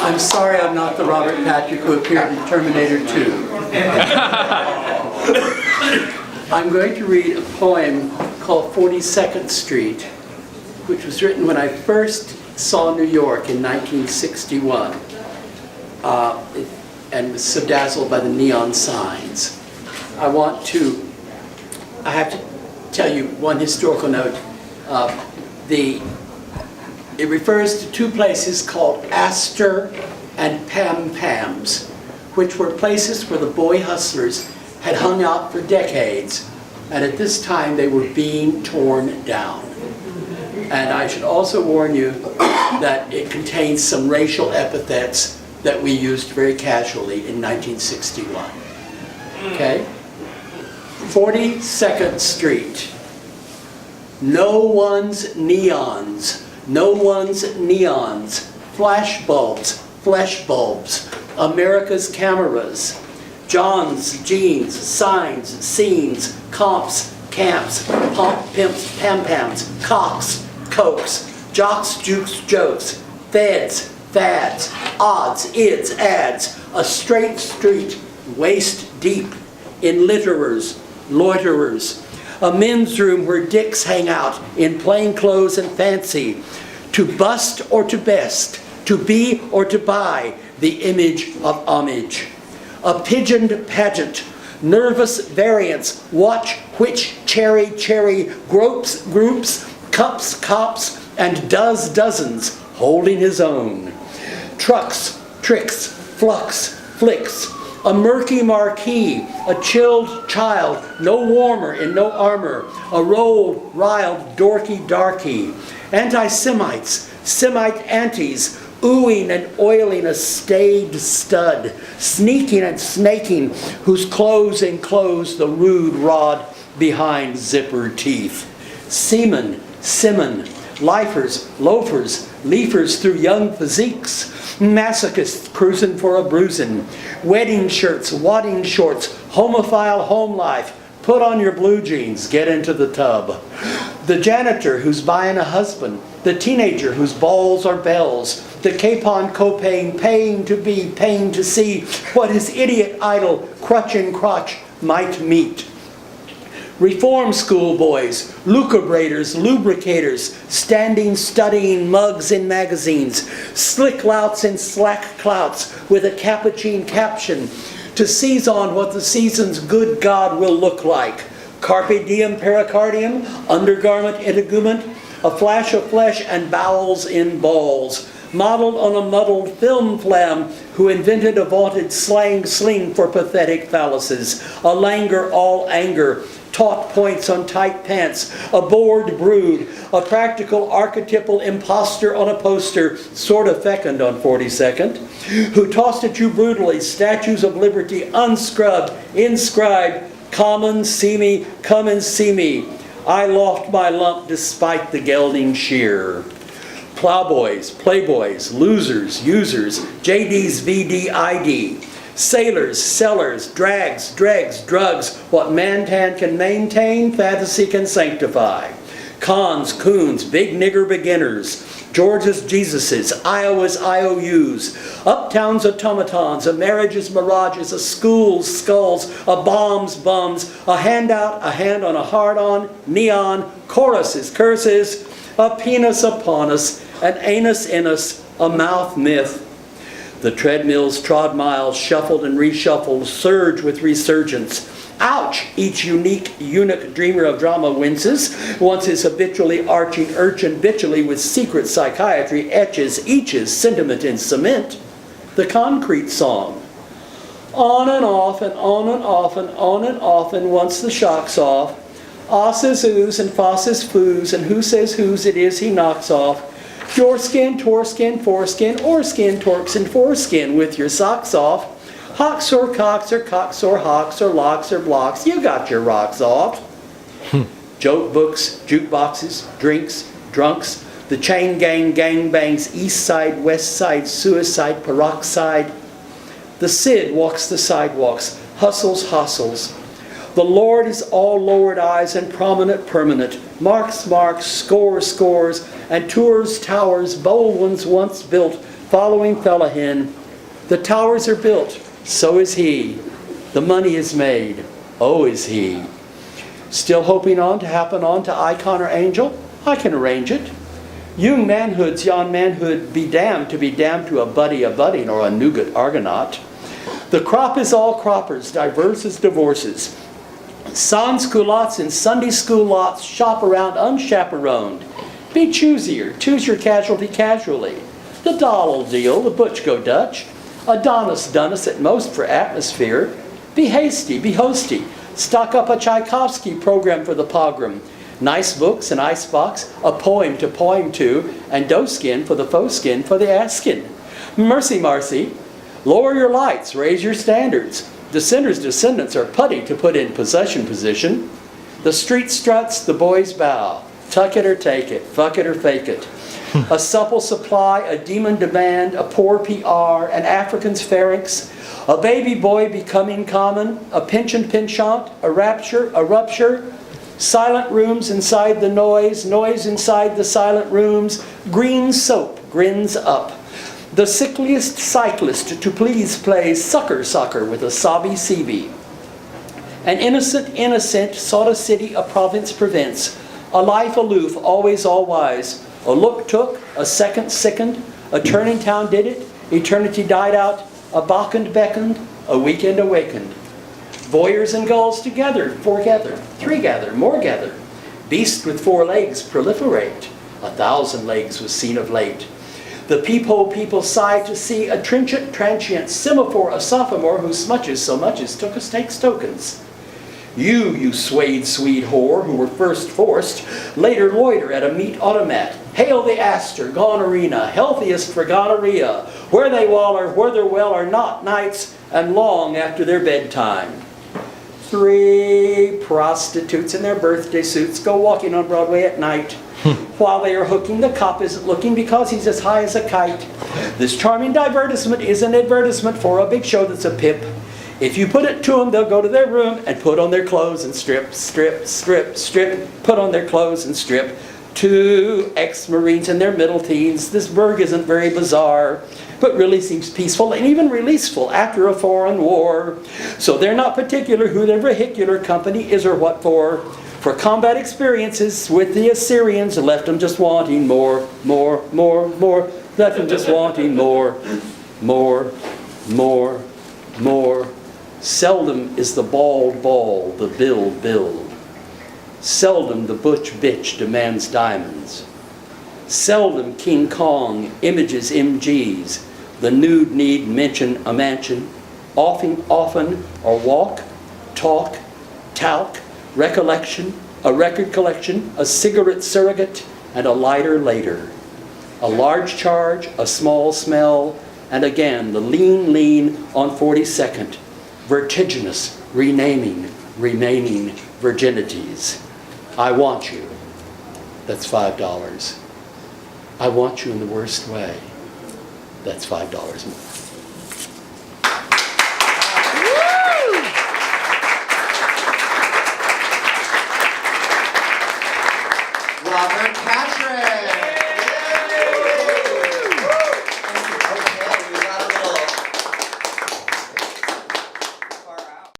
I'm sorry I'm not the Robert Patrick who appeared in Terminator 2. I'm going to read a poem called 42nd Street, which was written when I first saw New York in 1961, and was so dazzled by the neon signs. I have to tell you one historical note. It refers to two places called Astor and Pam Pam's, which were places where the boy hustlers had hung out for decades, and at this time they were being torn down. And I should also warn you that it contains some racial epithets that we used very casually in 1961. Okay? 42nd Street. No one's neons. No one's neons. Flash bulbs. Flesh bulbs. America's cameras. Johns, jeans, signs, scenes, comps, camps, pomp, pimps, pam-pams, cocks, cokes, jocks, jukes, jokes, feds, fads, odds, ids, ads, a straight street, waist deep, in litterers, loiterers, a men's room where dicks hang out in plain clothes and fancy, to bust or to best, to be or to buy, the image of homage. A pigeoned pageant, nervous variants, watch which cherry groups, cups, cops, and dozens holding his own. Trucks, tricks, flux, flicks, a murky marquee, a chilled child, no warmer in no armor, a rolled, riled, dorky darky, anti-Semites, Semite antis, oohing and oiling a staid stud, sneaking and snaking, whose clothes enclose the rude rod behind zipper teeth. Seamen, lifers, loafers, leafers through young physiques, masochists cruising for a bruising, wedding shirts, wadding shorts, homophile home life, put on your blue jeans, get into the tub. The janitor who's buying a husband, the teenager whose balls are bells, the capon copain paying to be, paying to see what his idiot idol, crutch in crotch, might meet. Reform school boys, lucubrators, lubricators, standing, studying mugs in magazines, slick louts in slack clouts with a capuchin caption to seize on what the season's good God will look like. Carpe diem pericardium, undergarment integument, a flash of flesh and bowels in balls, modeled on a muddled film flam who invented a vaunted sling for pathetic phalluses, a languor all anger, taut points on tight pants, a bored brood, a practical archetypal imposter on a poster, sort of fecund on 42nd, who tossed at you brutally statues of liberty unscrubbed, inscribed, common, see me, come and see me. I loft my lump despite the gelding shear. Plowboys, playboys, losers, users, JD's VDID, sailors, sellers, drags, dregs, drugs, what Mantan can maintain, fantasy can sanctify. Cons, coons, big nigger beginners, Georgia's Jesuses, Iowa's IOUs, uptown's automatons, a marriage's mirages, a school's skulls, a bomb's bums, a handout, a hand on a hard-on, neon, choruses, curses, a penis upon us, an anus in us, a mouth myth. The treadmill's trod miles, shuffled and reshuffled, surge with resurgence. Ouch! Each unique eunuch dreamer of drama winces, once his habitually arching urchin bitchily with secret psychiatry etches each's sentiment in cement. The concrete song. On and off and on and off and on and off, and once the shock's off, osses ooze and fosses foos, and who says whose it is he knocks off. Your skin, toreskin, foreskin, or skin, torques, and foreskin with your socks off. Hawks or cocks or cocks or hawks or locks or blocks, you got your rocks off. Joke books, jukeboxes, drinks, drunks, the chain gang gangbangs, east side, west side, suicide, peroxide. The Cid walks the sidewalks, hustles, The Lord is all lowered eyes and prominent permanent, marks, scores, and tours, towers, bold ones once built, following Fellahin. The towers are built, so is he. The money is made, oh is he. Still hoping on to happen on to icon or angel? I can arrange it. Young manhood's yon manhood be damned to a budding or a nougat argonaut. The crop is all croppers, diverse as divorces. Sans culottes in Sunday school lots shop around unchaperoned. Be choosier, choose your casualty casually. The doll'll deal, the butch go Dutch. Adonis Dunnis at most for atmosphere. Be hasty, be hosty. Stock up a Tchaikovsky program for the pogrom. Nice books, an icebox, a poem to, and doeskin for the faux skin for the askin. Mercy, Marcy. Lower your lights, raise your standards. Dissenters' descendants are putty to put in possession position. The street struts, the boys bow. Tuck it or take it, fuck it or fake it. A supple supply, a demon demand, a poor PR, an African's pharynx, a baby boy becoming common, a penchant, a rapture, a rupture, silent rooms inside the noise, noise inside the silent rooms, green soap grins up. The sickliest cyclist to please plays soccer with a sobby CB. An innocent sought a city, a province prevents, a life aloof, always all wise. A look took, a second sickened, a turning town did it, eternity died out, a Bacchant beckoned, a weekend awakened. Voyeurs and gulls together, four gather, three gather, more gather. Beast with 4 legs proliferate, 1,000 legs was seen of late. The peephole people sigh to see a trenchant, transient semaphore, a sophomore who smutches so much as takes tokens. You swayed Swede whore, who were first forced, later loiter at a meat automat. Hail the Astor, gonorrhea, healthiest for gonorrhea, where they waller, whether well or not, nights and long after their bedtime. 3 prostitutes in their birthday suits go walking on Broadway at night. While they are hooking, the cop isn't looking because he's as high as a kite. This charming divertisement is an advertisement for a big show that's a pip. If you put it to them, they'll go to their room and put on their clothes and strip, put on their clothes and strip. 2 ex-Marines in their middle teens. This burg isn't very bizarre, but really seems peaceful and even releaseful after a foreign war. So they're not particular who their vehicular company is or what for. For combat experiences with the Assyrians left them just wanting more. Left them just wanting more. Seldom is the bald ball, the build. Seldom the butch bitch demands diamonds. Seldom King Kong images MGs. The nude need mention a mansion. Often, or walk, talk, talc, recollection, a record collection, a cigarette surrogate, and a lighter later. A large charge, a small smell, and again the lean on 42nd. Vertiginous, renaming, remaining virginities. I want you. That's $5. I want you in the worst way. That's $5 more. Robert, catch